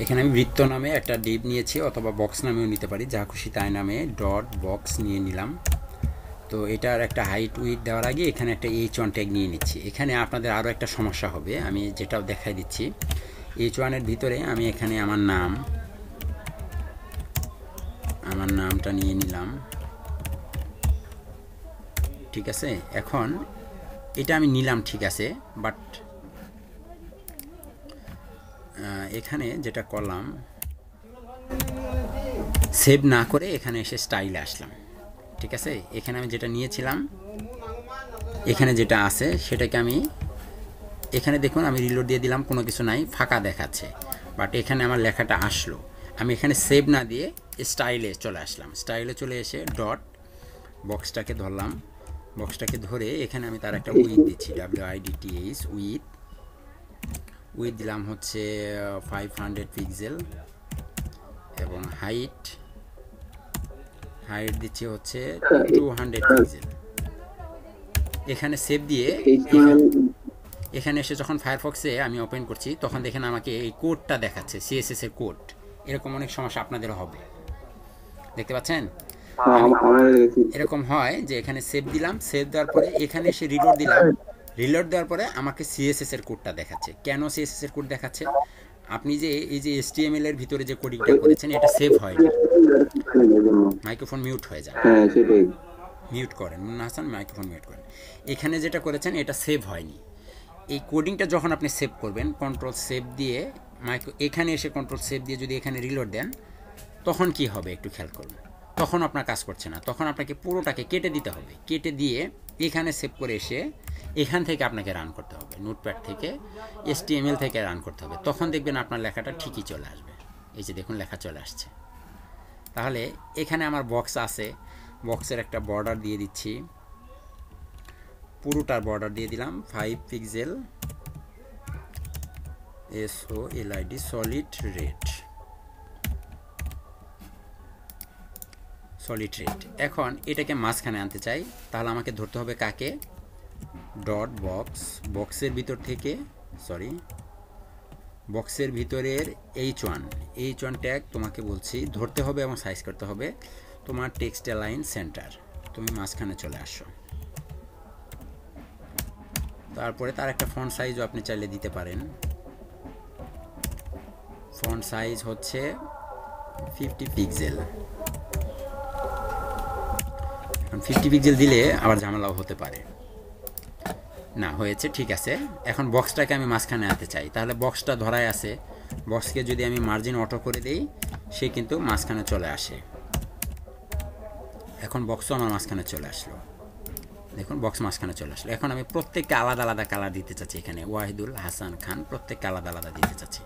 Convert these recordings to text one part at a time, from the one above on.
এখানে আমি বৃত্ত নামে একটা ডিপ নিয়েছি, অথবা বক্স নামেও নিতে পারি, যা খুশি তাই নামে ডট বক্স নিয়ে নিলাম। তো এটার একটা হাইট উইথ দেওয়ার আগে এখানে একটা H1 ট্যাগ নিয়ে নিচ্ছি। এখানে আপনাদের আরও একটা সমস্যা হবে, আমি যেটাও দেখাই দিচ্ছি। H1 এর ভিতরে আমি এখানে আমার নামটা নিয়ে নিলাম, ঠিক আছে। এখন এটা আমি নিলাম, ঠিক আছে, বাট এখানে যেটা করলাম, সেভ না করে এখানে এসে স্টাইলে আসলাম, ঠিক আছে। এখানে আমি যেটা নিয়েছিলাম, এখানে যেটা আছে সেটাকে আমি এখানে দেখুন আমি রিলোড দিয়ে দিলাম, কোনো কিছু নাই, ফাঁকা দেখাচ্ছে, বাট এখানে আমার লেখাটা আসলো। আমি এখানে সেভ না দিয়ে স্টাইলে চলে আসলাম। স্টাইলে চলে এসে ডট বক্সটাকে ধরলাম, বক্সটাকে ধরে এখানে আমি তার একটা উইথ দিচ্ছি, WIDTH উইথ দিলাম হচ্ছে 500 পিক্সেল, এবং হাইট দিচ্ছি হচ্ছে 200 পিক্সেল। এখানে সেভ দিয়ে এখানে এসে যখন ফায়ারফক্সে আমি ওপেন করছি, তখন দেখেন আমাকে এই কোডটা দেখাচ্ছে, CSS এর কোড। এরকম অনেক সমস্যা আপনাদের হবে, দেখতে পাচ্ছেন। এরকম হয় যে এখানে সেভ দিলাম, সেভ দেওয়ার পরে এখানে এসে রিলোড দিলাম, রিলোড দেওয়ার পরে আমাকে CSS এর কোডটা দেখাচ্ছে। কেন CSS এর কোড দেখাচ্ছে? আপনি যে এই যে HTML এর ভিতরে যে কোডিংটা করেছেন, এটা সেভ হয়নি। মাইক্রোফোন মিউট হয়ে যায়, মিউট করেন মুন্না হাসান, মাইক্রোফোন মিউট করেন। এখানে যেটা করেছেন এটা সেভ হয়নি। এই কোডিংটা যখন আপনি সেভ করবেন, কন্ট্রোল সেভ দিয়ে এখানে এসে কন্ট্রোল সেভ দিয়ে যদি এখানে রিলোড দেন, তখন কি হবে একটু খেয়াল করুন। তখন আপনার কাজ করছে না, তখন আপনাকে পুরোটাকে কেটে দিতে হবে। কেটে দিয়ে এখানে সেভ করে এসে এখান থেকে আপনাকে রান করতে হবে, নোটপ্যাড থেকে, HTML থেকে রান করতে হবে। তখন দেখবেন আপনার লেখাটা ঠিকই চলে আসবে। এই যে দেখুন লেখা চলে আসছে। তাহলে এখানে আমার বক্স আছে, বক্সের একটা বর্ডার দিয়ে দিচ্ছি, পুরোটার বর্ডার দিয়ে দিলাম 5 পিক্সেল, SOLID সলিড রেড। এখন এটাকে মাঝখানে আনতে চাই, তাহলে আমাকে ধরতে হবে কাকে? ডট বক্সের ভিতর থেকে, বক্সের ভিতরের H1 ট্যাগ তোমাকে বলছি ধরতে হবে এবং সাইজ করতে হবে। তোমার টেক্সট অ্যালাইন সেন্টার, তুমি মাঝখানে চলে আসো। তারপরে তার একটা ফন্ট সাইজও আপনি চাইলে দিতে পারেন। ফন্ট সাইজ হচ্ছে 50 পিক্সেল। 50 পিক্সেল দিলে আবার ঝামেলাও হতে পারে। না, হয়েছে, ঠিক আছে। এখন বক্সটাকে আমি মাঝখানে আনতে চাই, তাহলে বক্সটা ধরাই আছে। বক্সকে যদি আমি মার্জিন অটো করে দেই, সে কিন্তু মাঝখানে চলে আসে। এখন বক্সও আমার মাঝখানে চলে আসলো, দেখুন বক্স মাঝখানে চলে আসলো। এখন আমি প্রত্যেককে আলাদা আলাদা কালার দিতে চাচ্ছি, এখানে ওয়াহিদুল হাসান খান প্রত্যেককে আলাদা আলাদা দিতে চাচ্ছি।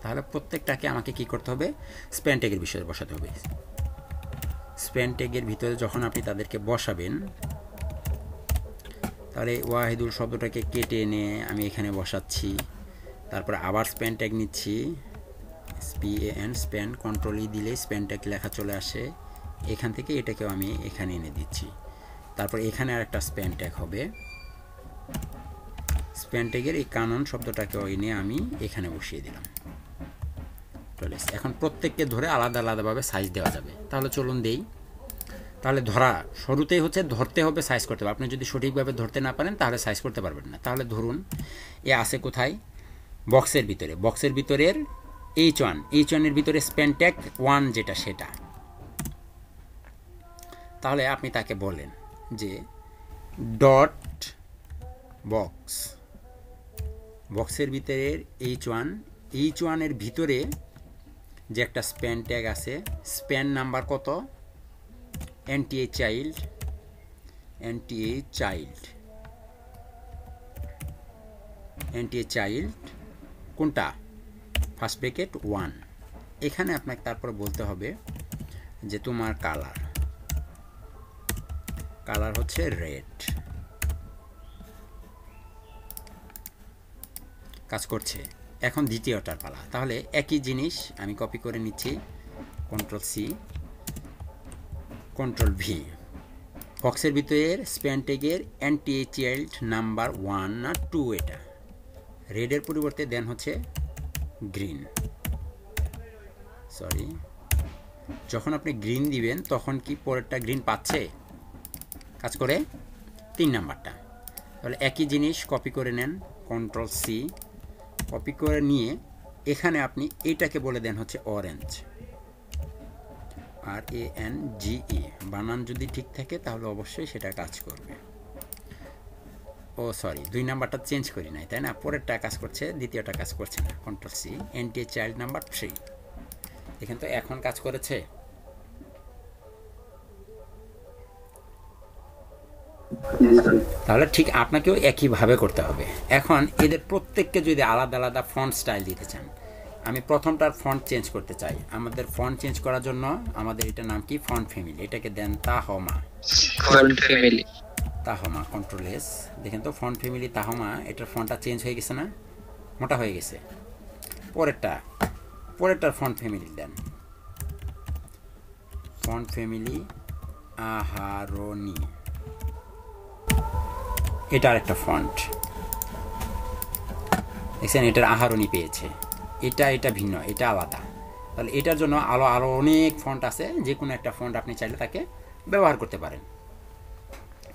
তাহলে প্রত্যেকটাকে আমাকে কি করতে হবে? স্প্যান ট্যাগের বিষয়ে বসাতে হবে। স্প্যান ট্যাগের ভিতরে যখন আপনি তাদেরকে বসাবেন, তাহলে ওয়াহিদুল শব্দটাকে কেটে এনে আমি এখানে বসাচ্ছি। তারপরে আবার স্প্যান ট্যাগ নিচ্ছি, SPAN, স্প্যান, কন্ট্রোল দিলে স্প্যান ট্যাগ লেখা চলে আসে। এখান থেকে এটাকেও আমি এখানে এনে দিচ্ছি। তারপর এখানে আর একটা স্প্যান ট্যাগ হবে, স্প্যান ট্যাগের এই কানন শব্দটাকেও এনে আমি এখানে বসিয়ে দিলাম। চলে এসেছে। এখন প্রত্যেককে ধরে আলাদা আলাদাভাবে সাইজ দেওয়া যাবে। তাহলে চলুন দেই। তাহলে ধরা শুরুতেই হচ্ছে ধরতে হবে, সাইজ করতে হবে। আপনি যদি সঠিকভাবে ধরতে না পারেন তাহলে সাইজ করতে পারবেন না। তাহলে ধরুন এ আছে কোথায়? বক্সের ভিতরে। বক্সের ভিতরের H1 এর ভিতরে স্প্যান ট্যাগ 1 যেটা, সেটা। তাহলে আপনি তাকে বলেন যে ডট বক্সের ভিতরের H1 এর ভিতরে যে একটা স্প্যান ট্যাগ আছে, স্প্যান নাম্বার কত? NTA চাইল্ড কোনটা? First bracket 1। এখানে আপনাকে তারপর বলতে হবে যে তোমার কালার হচ্ছে রেড। কাজ করছে। এখন দ্বিতীয়টার পালা। তাহলে একই জিনিস আমি কপি করে নিচ্ছি, Ctrl+C, Ctrl+V। বক্সের ভিতরের স্প্যান ট্যাগের NTA চাইল্ড নাম্বার 1 না 2, এটা রেডের পরিবর্তে দেন হচ্ছে গ্রিন। সরি, যখন আপনি গ্রিন দিবেন তখন কি পরেরটা গ্রিন পাচ্ছে? কাজ করে 3 নাম্বারটা। তাহলে একই জিনিস কপি করে নেন, কন্ট্রোল সি, কপি করে নিয়ে এখানে আপনি এটাকে বলে দেন হচ্ছে অরেঞ্জ, RANGE। বানান যদি ঠিক থাকে তাহলে অবশ্যই সেটা কাজ করবে। ও সরি, 2 নাম্বারটা চেঞ্জ করি নাই, তাই না? পরেরটা কাজ করছে, দ্বিতীয়টা কাজ করছে না। Control C, NTA child number 3, দেখেন তো এখন কাজ করেছে। তাহলে ঠিক আপনাকেও একইভাবে করতে হবে। এখন এদের প্রত্যেককে যদি আলাদা আলাদা ফন্ট স্টাইল দিতে চান, আমি প্রথমটার ফন্ট চেঞ্জ করতে চাই। আমাদের ফন্ট চেঞ্জ করার জন্য আমাদের এটার নাম কি? Font family. এটাকে দেন তাহমা, ফন্ট ফ্যামিলি, তাহমা, কন্ট্রোল এস। দেখেন তো ফন্ট ফ্যামিলি তাহমা, এটার ফন্টটা চেঞ্জ হয়ে গেছে না? মোটা হয়ে গেছে। পরেরটার ফন্ট ফ্যামিলি দেন, ফন্ট ফ্যামিলি আহারনি, এটা আরেকটা ফন্ট, দেখছেন এটার আহারনি পেয়েছে। এটা ভিন্ন, এটা আলাদা। তাহলে এটার জন্য আরও অনেক ফন্ট আছে, যে কোনো একটা ফন্ট আপনি চাইলে তাকে ব্যবহার করতে পারেন।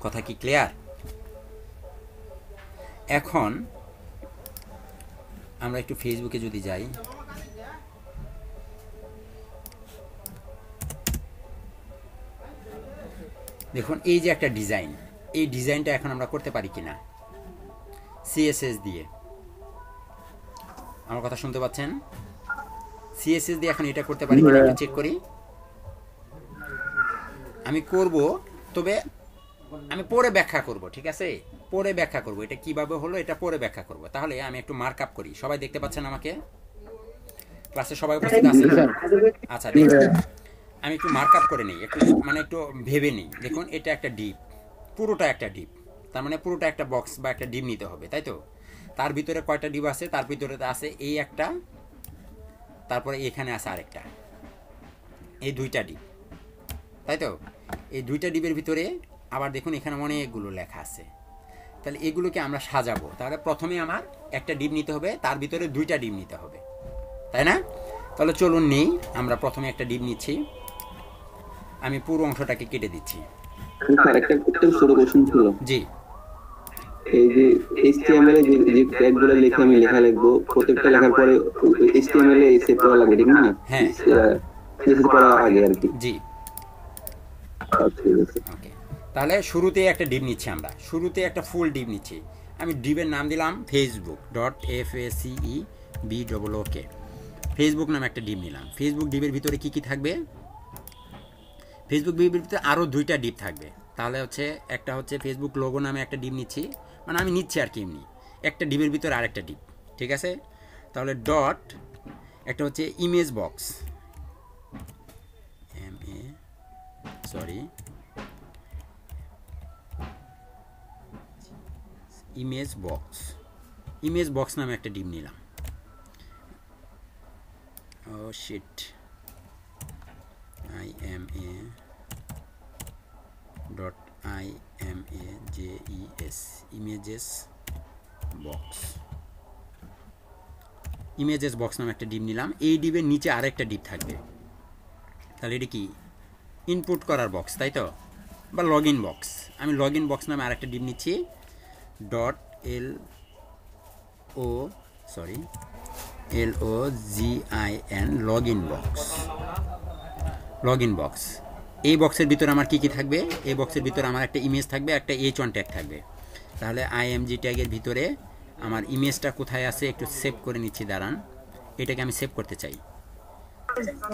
কথা কি ক্লিয়ার? এখন আমরা একটু ফেসবুকে যদি যাই, দেখুন এই যে একটা ডিজাইন, এই ডিজাইনটা এখন আমরা করতে পারি কিনা সিএসএস দিয়ে। আমার কথা শুনতে পাচ্ছেন? সিএসএস দিয়ে এখন এটা করতে পারি কিনা একটু চেক করি। আমি করব, তবে আমি পরে ব্যাখ্যা করব, ঠিক আছে? পরে ব্যাখ্যা করব এটা কিভাবে হলো, এটা পরে ব্যাখ্যা করব। তাহলে আমি একটু মার্ক আপ করি। সবাই দেখতে পাচ্ছেন আমাকে? ক্লাসে সবাই উপস্থিত আছেন? আচ্ছা, দেখুন আমি একটু মার্ক আপ করে নিই, একটু মানে একটু ভেবে নিই। দেখুন এটা একটা ডিপ, পুরোটা একটা ডিপ, তার মানে পুরোটা একটা বক্স বা একটা ডিপ নিতে হবে, তাই তো? তার ভিতরে কয়টা ডিপ আছে? তার ভিতরে আছে এই একটা, তারপরে এখানে আছে আরেকটা, এই 2টা ডিপ, তাই তো? এই 2টা ডিপের ভিতরে আবার দেখুন এখানে অনেকগুলো লেখা আছে। তাহলে এগুলোকে আমরা সাজাবো। তাহলে প্রথমে আমার একটা ডিপ নিতে হবে, তার ভিতরে 2টা ডিপ নিতে হবে, তাই না? তাহলে চলুন নেই, আমরা প্রথমে একটা ডিপ নিচ্ছি। আমি পুরো অংশটাকে কেটে দিচ্ছি। একটা ছোট কোশ্চেন ছিল। জি, এই যে HTML এ যে ট্যাগগুলো লিখে আমি লিখবো, প্রত্যেকটা লেখার পরে HTML এ সেভ করা লাগে, ঠিক না? হ্যাঁ, সেভ করা আগে আর কি। জি, ঠিক আছে। ওকে। তাহলে শুরুতে একটা ডিপ নিচ্ছি, আমরা শুরুতে একটা ফুল ডিপ নিচ্ছি। আমি ডিপের নাম দিলাম facebook.FACEBOOK, ফেসবুক নামে একটা ডিপ নিলাম। ফেসবুক ডিপের ভিতরে কি কি থাকবে? ফেসবুক ডিপের ভিতরে আরও 2টা ডিপ থাকবে। তাহলে হচ্ছে একটা হচ্ছে ফেসবুক লোগো নামে একটা ডিপ নিচ্ছি, মানে আমি নিচ্ছি আর কি এমনি, একটা ডিপের ভিতরে আরেকটা ডিপ, ঠিক আছে? তাহলে ডট, একটা হচ্ছে ইমেজ বক্স, ইমেজ বক্স নামে একটা ডিপ নিলাম। ও শিট, IMA.IMAJES, ইমেজেস বক্স নামে একটা ডিপ নিলাম। এই ডিপের নিচে আরেকটা ডিপ থাকবে। তাহলে এটা কি? ইনপুট করার বক্স, তাই তো? বা লগ ইন বক্স। আমি লগ ইন বক্স নামে আরেকটা ডিপ নিচ্ছি, LOGIN, লগ ইন বক্স। এই বক্সের ভিতরে আমার কি কি থাকবে? এই বক্সের ভিতরে আমার একটা ইমেজ থাকবে, একটা H1 ট্যাগ থাকবে। তাহলে IMG ট্যাগের ভিতরে আমার ইমেজটা কোথায় আছে একটু সেভ করে নিচ্ছি, দাঁড়ান। এটাকে আমি সেভ করতে চাই,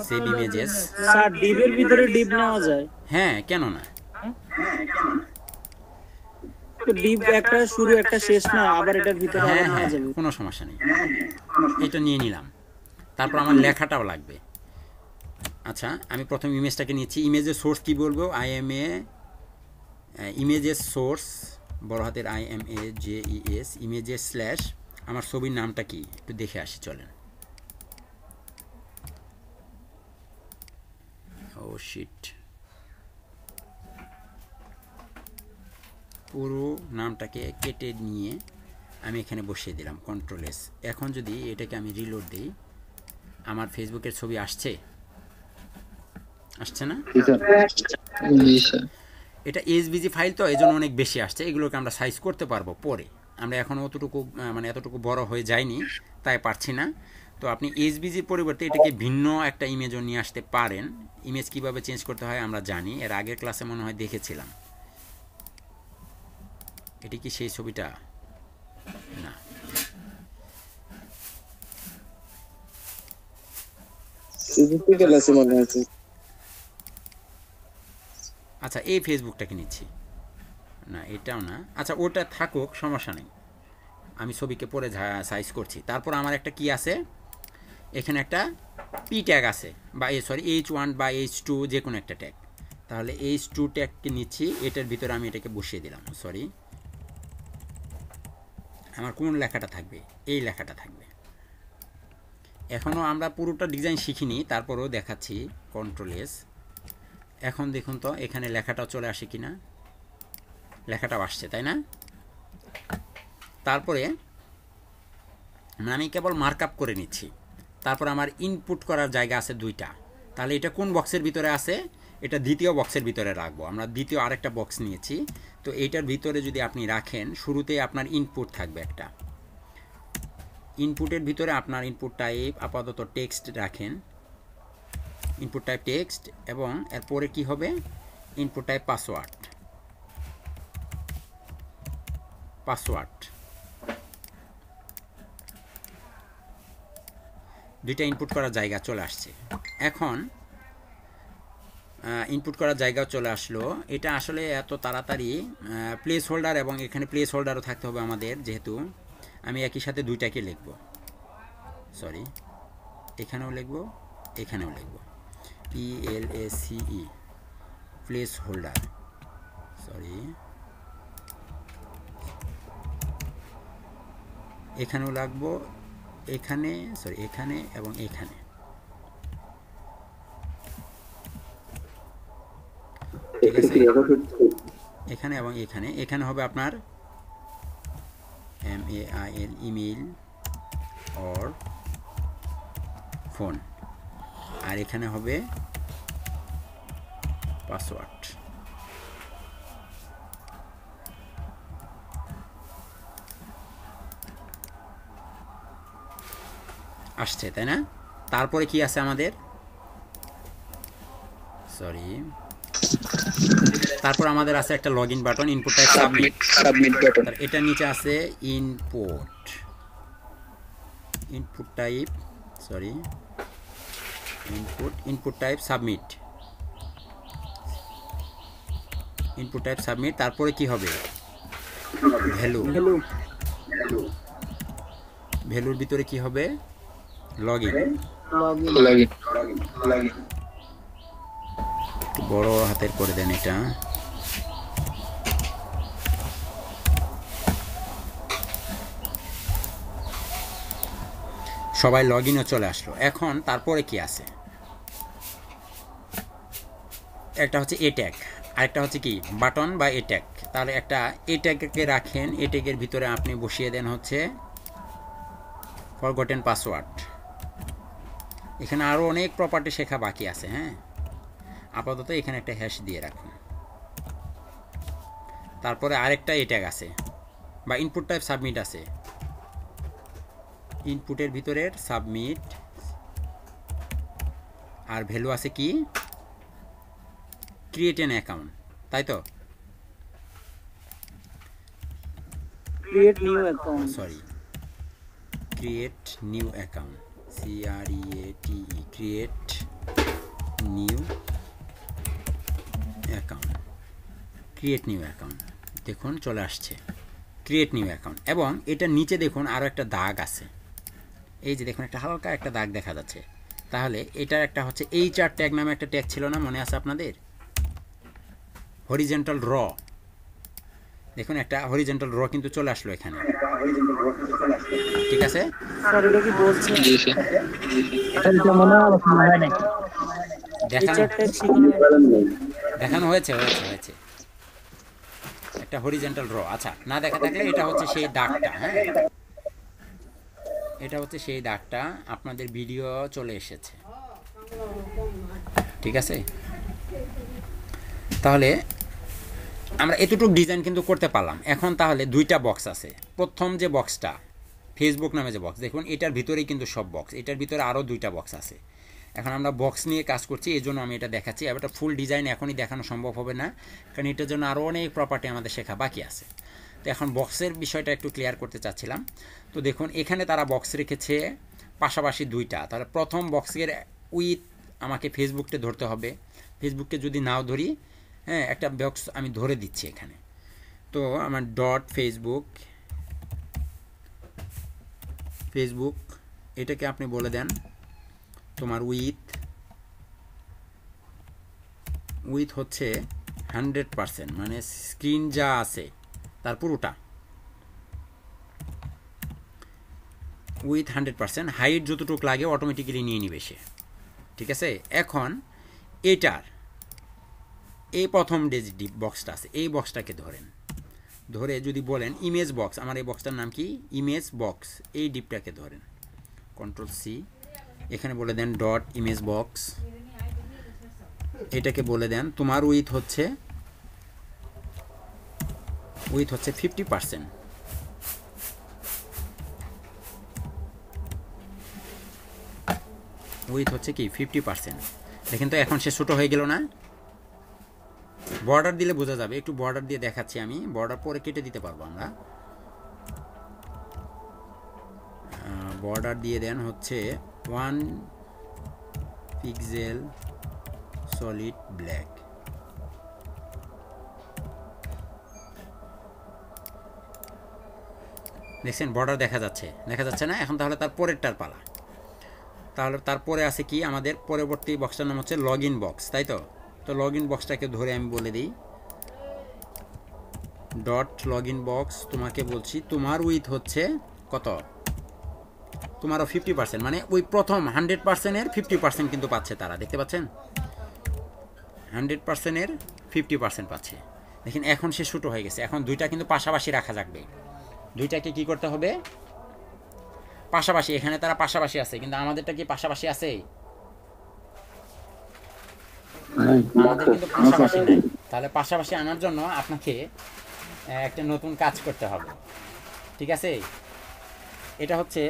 সেভ ইমেজেস। স্যার ডিপের ভিতরে ডিপ নেওয়া যায়? হ্যাঁ, কেন না? তো ডিপ একটা শুরু একটা শেষ না, আবার এটার ভিতরে আবার হ্যাঁ নেওয়া হ্যাঁ, যাবে? কোনো সমস্যা নেই। এটা নিয়ে নিলাম, তারপর আমার লেখাটাও লাগবে। আচ্ছা, আমি প্রথম ইমেজটাকে নিচ্ছি। ইমেজের সোর্স কি বলবো? IMA, ইমেজের সোর্স বড় হাতের IMAJES, ইমেজের স্ল্যাশ আমার ছবির নামটা কি একটু দেখে আসি, চলেন। ও শিট, পুরো নামটাকে কেটে নিয়ে আমি এখানে বসিয়ে দিলাম, কন্ট্রোল এস। এখন যদি এটাকে আমি রিলোড দিই, আমার ফেসবুকের ছবি আসছে? আসছে না? জি স্যার। জি স্যার। এটা এসভিজি ফাইল তো এই জন্য অনেক বেশি আসছে, এগুলোকে আমরা সাইজ করতে পারবো পরে, আমরা এখন অতটুকু মানে এতটুকু বড় হয়ে যায়নি তাই পারছি না। তো আপনি এসভিজির পরিবর্তে এটাকে ভিন্ন একটা ইমেজও নিয়ে আসতে পারেন। ইমেজ কিভাবে চেঞ্জ করতে হয় আমরা জানি, এর আগের ক্লাসে মনে হয় দেখেছিলাম। এটি কি সেই ছবিটা? না, আচ্ছা এই ফেসবুকটাকে নিচ্ছি না, এটাও না, আচ্ছা ওটা থাকুক, সমস্যা নেই, আমি ছবিকে পরে সাইজ করছি। তারপর আমার একটা কি আছে, এখানে একটা পি ট্যাগ আছে, বা সরি H1 বা H2 যে কোনো একটা ট্যাগ। তাহলে H2 ট্যাগকে নিচ্ছি, এটার ভিতরে আমি এটাকে বসিয়ে দিলাম। সরি, আমার কোন লেখাটা থাকবে? এই লেখাটা থাকবে। এখনও আমরা পুরোটা ডিজাইন শিখিনি, তারপরেও দেখাচ্ছি। Control S. এখন দেখুন তো এখানে লেখাটাও চলে আসে কিনা, লেখাটাও আসছে, তাই না? তারপরে আমি কেবল মার্কআপ করে নিচ্ছি। তারপর আমার ইনপুট করার জায়গা আছে দুইটা, তাহলে এটা কোন বক্সের ভিতরে আছে? এটা দ্বিতীয় বক্সের ভিতরে রাখবো। আমরা দ্বিতীয় আরেকটা বক্স নিয়েছি, তো এইটার ভিতরে যদি আপনি রাখেন, শুরুতে আপনার ইনপুট থাকবে একটা। ইনপুটের ভিতরে আপনার ইনপুট টাইপ আপাতত টেক্সট রাখেন, ইনপুট টাইপ টেক্সট, এবং এরপরে কি হবে? Input type password. দুইটা ইনপুট করার জায়গা চলে আসছে। এখন ইনপুট করার জায়গাও চলে আসলো। এটা আসলে এত তাড়াতাড়ি প্লেস হোল্ডার, এবং এখানে প্লেস হোল্ডারও থাকতে হবে আমাদের, যেহেতু আমি একই সাথে দুইটাকে লিখব। সরি, এখানেও লিখব, এখানেও লিখব, PLACE, প্লেস হোল্ডার। সরি, এখানেও লাগবো, এখানে, সরি এখানে এবং এখানে। ঠিক আছে, এখানে এবং এখানে। এখানে হবে আপনার MAIL, ইমেইল অর ফোন, আর এখানে হবে পাসওয়ার্ড। আসছে, তাই না? তারপরে কি আছে আমাদের? সরি, তারপর আমাদের আছে একটা log in button, input type submit button. এটা নিচে আছে input type, sorry input type submit, input type submit. তারপরে কি হবে? ভ্যালুর ভিতরে কি হবে? Log in. একটু বড় হাতের করে দেন এটা। সবাই লগ ইনও চলে আসলো। এখন তারপরে কি আছে? একটা হচ্ছে এ ট্যাগ, আরেকটা হচ্ছে কি বাটন বা এ ট্যাগ। তাহলে একটা এ ট্যাগকে রাখেন, এ ট্যাগের ভিতরে আপনি বসিয়ে দেন হচ্ছে ফরগটেন পাসওয়ার্ড। এখানে আরও অনেক প্রপার্টি শেখা বাকি আছে। হ্যাঁ, আপাতত এখানে একটা হ্যাশ দিয়ে রাখুন। তারপরে আরেকটা এ ট্যাগ আছে, বা ইনপুট টাইপ সাবমিট আছে। ইনপুটের ভিতরের সাবমিট, আর ভ্যালু আছে কি? ক্রিয়েট এন অ্যাকাউন্ট, তাই তো? Create new account, sorry, create new account, CREATE, create new account, create new account. দেখুন চলে আসছে ক্রিয়েট নিউ অ্যাকাউন্ট। এবং এটার নিচে দেখুন আরও একটা দাগ আছে, এই যে দেখুন একটা হালকা একটা দাগ দেখা যাচ্ছে। তাহলে এটার একটা হচ্ছে HR ট্যাগ নামে একটা ট্যাগ ছিল না, মনে আছে আপনাদের? হরিজেন্টাল র। দেখুন একটা হরিজেন্টাল র কিন্তু চলে আসলো এখানে। ঠিক আছে, স্যার এটা কি বলছেন? দেখানো হয়েছে একটা হরিজেন্টাল র। আচ্ছা, না দেখা থাকলে এটা হচ্ছে সেই দাগটা। হ্যাঁ, এটা হচ্ছে সেই দাগটা, আপনাদের ভিডিও চলে এসেছে। ঠিক আছে। তাহলে আমরা এতটুকু ডিজাইন কিন্তু করতে পারলাম। এখন তাহলে দুইটা বক্স আছে। প্রথম যে বক্সটা ফেসবুক নামে যে বক্স, দেখুন এটার ভিতরেই কিন্তু সব বক্স, এটার ভিতরে আরও দুইটা বক্স আছে। এখন আমরা বক্স নিয়ে কাজ করছি, এই জন্য আমি এটা দেখাচ্ছি। এটা ফুল ডিজাইন এখনই দেখানো সম্ভব হবে না, কারণ এটার জন্য আরও অনেক প্রপার্টি আমাদের শেখা বাকি আছে। তো এখন বক্সের বিষয়টা একটু ক্লিয়ার করতে চাচ্ছিলাম। তো দেখুন এখানে তারা বক্স রেখেছে পাশাপাশি দুইটা। তাহলে প্রথম বক্সের উইথ আমাকে ফেসবুকটা ধরতে হবে। ফেসবুককে যদি নাও ধরি, হ্যাঁ একটা বক্স আমি ধরে দিচ্ছি এখানে। তো আমার ডট ফেসবুক এটাকে আপনি বলে দেন তোমার উইথ হচ্ছে 100%, মানে স্ক্রিন যা আছে তার পুরোটা উইথ 100%। হাইট যতটুকু লাগে অটোমেটিক্যালি নিয়ে নিবে সে, ঠিক আছে। এখন এটার এই প্রথম যে বক্সটা আছে এই বক্সটাকে ধরে যদি বলেন ইমেজ বক্স, আমার এই বক্সটার নাম কি ইমেজ বক্স, এই ডিপটাকে ধরেন Ctrl+C, এখানে বলে দেন ডট ইমেজ বক্স। এটাকে বলে দেন তোমার উইথ হচ্ছে 50%। উইথ হচ্ছে কি 50%। দেখেন তো এখন সে ছোটো হয়ে গেল না? বর্ডার দিলে বোঝা যাবে, একটু বর্ডার দিয়ে দেখাচ্ছি আমি। বর্ডার পরে কেটে দিতে পারবো আমরা। বর্ডার দিয়ে দেন হচ্ছে 1 পিক্সেল সলিড ব্ল্যাক। দেখছেন বর্ডার দেখা যাচ্ছে না? এখন তাহলে তার পরেরটার পালা। তাহলে তারপরে আছে কি আমাদের পরবর্তী বক্সটার নাম হচ্ছে লগ ইন বক্স, তাই তো? তো লগ ইন বক্সটাকে ধরে আমি বলে দিই ডট লগ ইন বক্স। তোমাকে বলছি তোমার উইথ হচ্ছে কত? তোমারও 50%, মানে ওই প্রথম 100%-এর 50% কিন্তু পাচ্ছে তারা, দেখতে পাচ্ছেন? 100%-এর 50% পাচ্ছে। দেখেন এখন সে ছোটো হয়ে গেছে। এখন দুইটা কিন্তু পাশাপাশি রাখা যাবে। দুইটাকে কি করতে হবে? পাশাপাশি। এখানে তারা পাশাপাশি আছে, কিন্তু আমাদেরটা কি পাশাপাশি আছে? আমাদের কিন্তু পাশাপাশি নাই। তাহলে পাশাপাশি আনার জন্য আপনাকে একটা নতুন কাজ করতে হবে, ঠিক আছে? এটা হচ্ছে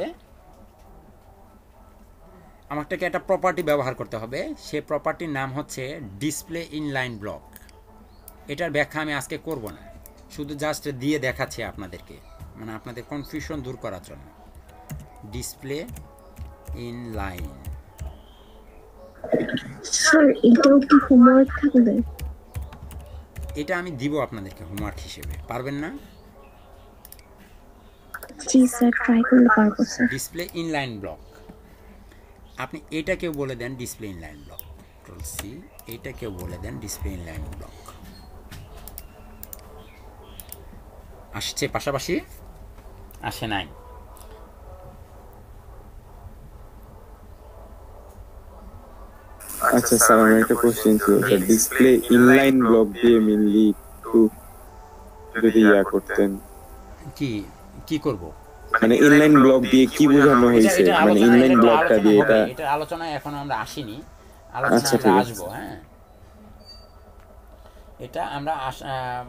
আমাকে একটা প্রপার্টি ব্যবহার করতে হবে। সে প্রপার্টির নাম হচ্ছে ডিসপ্লে ইনলাইন ব্লক। এটার ব্যাখ্যা আমি আজকে করব না, শুধু জাস্ট দিয়ে দেখাচ্ছে আপনাদেরকে, মানে আপনাদের কনফিউশন দূর করার জন্য। ডিসপ্লে ইনলাইন, স্যার এটাও কি হোমওয়ার্ক থাকবে? এটা আমি দিব আপনাদেরকে হোমওয়ার্ক হিসেবে, পারবেন না? জি স্যার, ট্রাই করলে পারবো স্যার। ডিসপ্লে ইনলাইন ব্লক, আপনি এটাকেও বলে দেন ডিসপ্লে ইনলাইন ব্লক। Ctrl+C, এটাকেও বলে দেন ডিসপ্লে ইনলাইন ব্লক। আসছে পাশাপাশি? আসে নাই। আচ্ছা স্যার, আমার একটা কোশ্চেন ছিল স্যার, ডিসপ্লে ইনলাইন ব্লক দিয়ে মেইনলি একটু যদি করতেন। কি কি করব? মানে ইনলাইন ব্লক দিয়ে কি বোঝানো হয়েছে, মানে ইনলাইন ব্লকটা দিয়ে এটা আলোচনায় এখনো আমরা আসিনি, আলোচনা আমরা আসবো। হ্যাঁ, এটা আমরা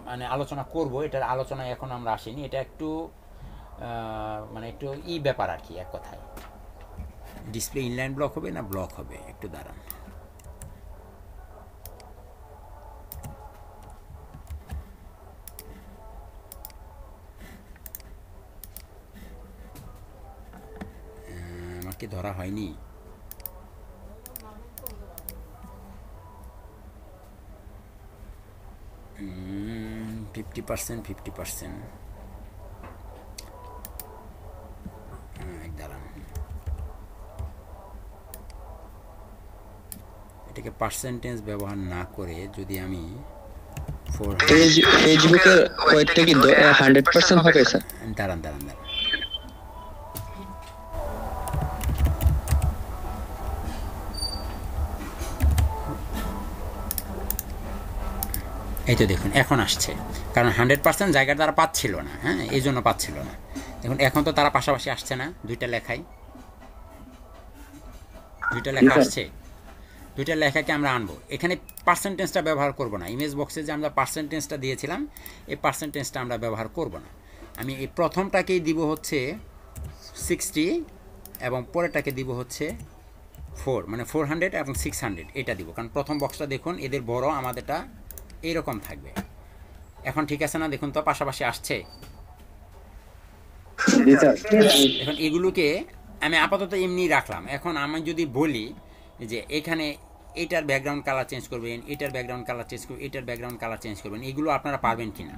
মানে আলোচনা করব, এটার আলোচনায় এখন আমরা আসিনি। এটা একটু মানে একটু ব্যাপার আর কি, এক কথায়। ডিসপ্লে ইনলাইন ব্লক হবে না ব্লক হবে, একটু দাঁড়ান। আমাকে ধরা হয়নি। 50%। দাঁড়ান, এটাকে পার্সেন্টেজ ব্যবহার না করে যদি আমি ফেসবুকের ওয়েটটা কি 100% হবে স্যার? দাঁড়ান, এই তো দেখুন এখন আসছে, কারণ 100% জায়গাটা তারা পাচ্ছিল না। হ্যাঁ, এই জন্য পাচ্ছিল না। দেখুন এখন তো তারা পাশাপাশি আসছে না, দুইটা লেখা আসছে। দুইটা লেখাকে আমরা আনবো। এখানে পার্সেন্টেজটা ব্যবহার করব না, ইমেজ বক্সে যে আমরা পার্সেন্টেজটা দিয়েছিলাম এই পার্সেন্টেজটা আমরা ব্যবহার করব না। আমি এই প্রথমটাকেই দিব হচ্ছে 60 এবং পরেরটাকে দিব হচ্ছে 4, মানে 400 এবং 600 এটা দিব, কারণ প্রথম বক্সটা দেখুন এদের বড়, আমাদেরটা এইরকম থাকবে। এখন ঠিক আছে না? দেখুন তো পাশাপাশি আসছে। এখন এগুলোকে আমি আপাতত এমনি রাখলাম। এখন আমি যদি বলি যে এখানে এটার ব্যাকগ্রাউন্ড কালার চেঞ্জ করবেন, এটার ব্যাকগ্রাউন্ড কালার চেঞ্জ করবেন, এটার ব্যাকগ্রাউন্ড কালার চেঞ্জ করবেন, এগুলো আপনারা পারবেন কিনা?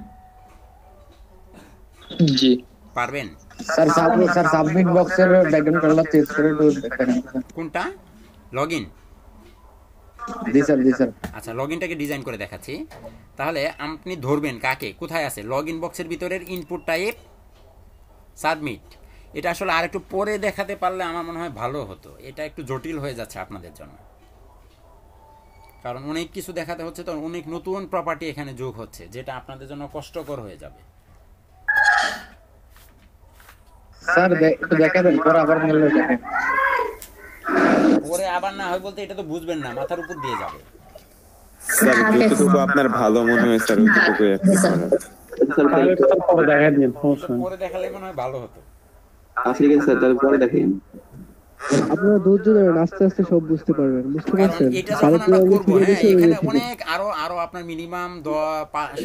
জি পারবেন? স্যার সাবমিট বক্সের ব্যাকগ্রাউন্ড কালার চেঞ্জ করে দেখান। কোনটা? লগইন? জি স্যার। আচ্ছা, লগইনটাকে ডিজাইন করে দেখাচ্ছি। তাহলে আপনি ধরবেন কাকে, কোথায় আছে? লগইন বক্সের ভিতরের ইনপুট টাইপ সাবমিট। এটা আসলে আর একটু পরে দেখাতে পারলে আমার মনে হয় ভালো হতো। এটা একটু জটিল হয়ে যাচ্ছে আপনাদের জন্য, কারণ অনেক কিছু দেখাতে হচ্ছে, তো অনেক নতুন প্রপার্টি এখানে যোগ হচ্ছে, যেটা আপনাদের জন্য কষ্টকর হয়ে যাবে। স্যার একটু দেখাবেন, পরে আবার মেলে দেখেন। পরে আবার না হয় বলতে এটা তো বুঝবেন না, মাথার উপর দিয়ে যাবে। স্যার যতটুকু আপনার ভালো মনে হয় স্যার ততটুকুই আপনি করেন। পরে দেখাই দিন, পরে দেখালে মনে হয় ভালো হতো। আফ্রিকান স্যার তাহলে পরে দেখেন। আপনারা ধৈর্য ধরেন, আস্তে আস্তে সব বুঝতে পারবেন, বুঝতে পারছেন? এটা যখন আমরা করব, হ্যাঁ, এখানে অনেক আরো আপনার মিনিমাম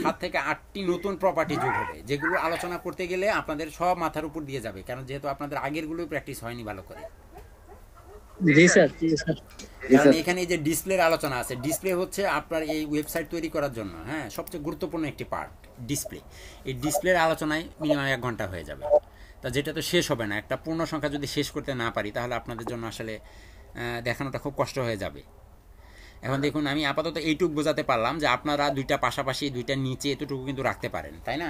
7 থেকে 8টি নতুন প্রপার্টি যোগ হবে, যেগুলো আলোচনা করতে গেলে আপনাদের সব মাথার উপর দিয়ে যাবে, কারণ যেহেতু আপনাদের আগেরগুলোই প্র্যাকটিস হয়নি ভালো করে। জি স্যার। কারণ এখানে যে ডিসপ্লের আলোচনা আছে, ডিসপ্লে হচ্ছে আপনার এই ওয়েবসাইট তৈরি করার জন্য, হ্যাঁ, সবচেয়ে গুরুত্বপূর্ণ একটি পার্ট ডিসপ্লে। এই ডিসপ্লের আলোচনায় মিনিমাম 1 ঘন্টা হয়ে যাবে। তা যেটা তো শেষ হবে না, একটা পূর্ণ সংখ্যা যদি শেষ করতে না পারি তাহলে আপনাদের জন্য আসলে দেখানোটা খুব কষ্ট হয়ে যাবে। এখন দেখুন আমি আপাতত এইটুকু বোঝাতে পারলাম যে আপনারা দুইটা পাশাপাশি, দুইটা নিচে এতটুকু কিন্তু রাখতে পারেন, তাই না?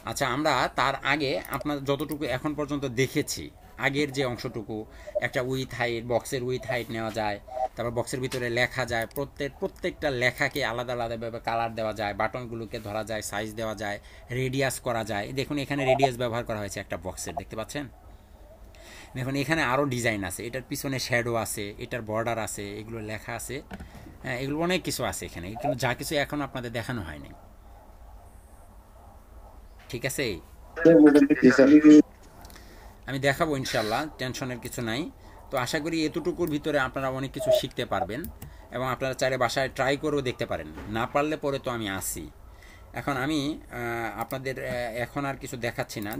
আচ্ছা, আমরা তার আগে আপনার যতটুকু এখন পর্যন্ত দেখেছি, আগের যে অংশটুকু, একটা উইথ হাইট, বক্সের উইথ হাইট নেওয়া যায়, তারপর বক্সের ভিতরে লেখা যায়, প্রত্যেকটা লেখাকে আলাদা আলাদাভাবে কালার দেওয়া যায়, বাটনগুলোকে ধরা যায়, সাইজ দেওয়া যায়, রেডিয়াস করা যায়। দেখুন এখানে রেডিয়াস ব্যবহার করা হয়েছে একটা বক্সের, দেখতে পাচ্ছেন? দেখুন এখানে আরও ডিজাইন আছে, এটার পিছনে শ্যাডো আছে, এটার বর্ডার আছে, এগুলো লেখা আছে, হ্যাঁ, এগুলো অনেক কিছু আছে এখানে, কিন্তু যা কিছু এখন আপনাদের দেখানো হয়নি। ঠিক আছে, আমি দেখাবো ইনশাল্লাহ, টেনশনের কিছু নাই। তো আশা করি এতটুকুর ভিতরে আপনারা অনেক কিছু শিখতে পারবেন, এবং আপনারা চাইলে বাসায় ট্রাই করেও দেখতে পারেন, না পারলে পরে তো আমি আসি। এখন আমি আপনাদের এখন আর কিছু দেখাচ্ছি না,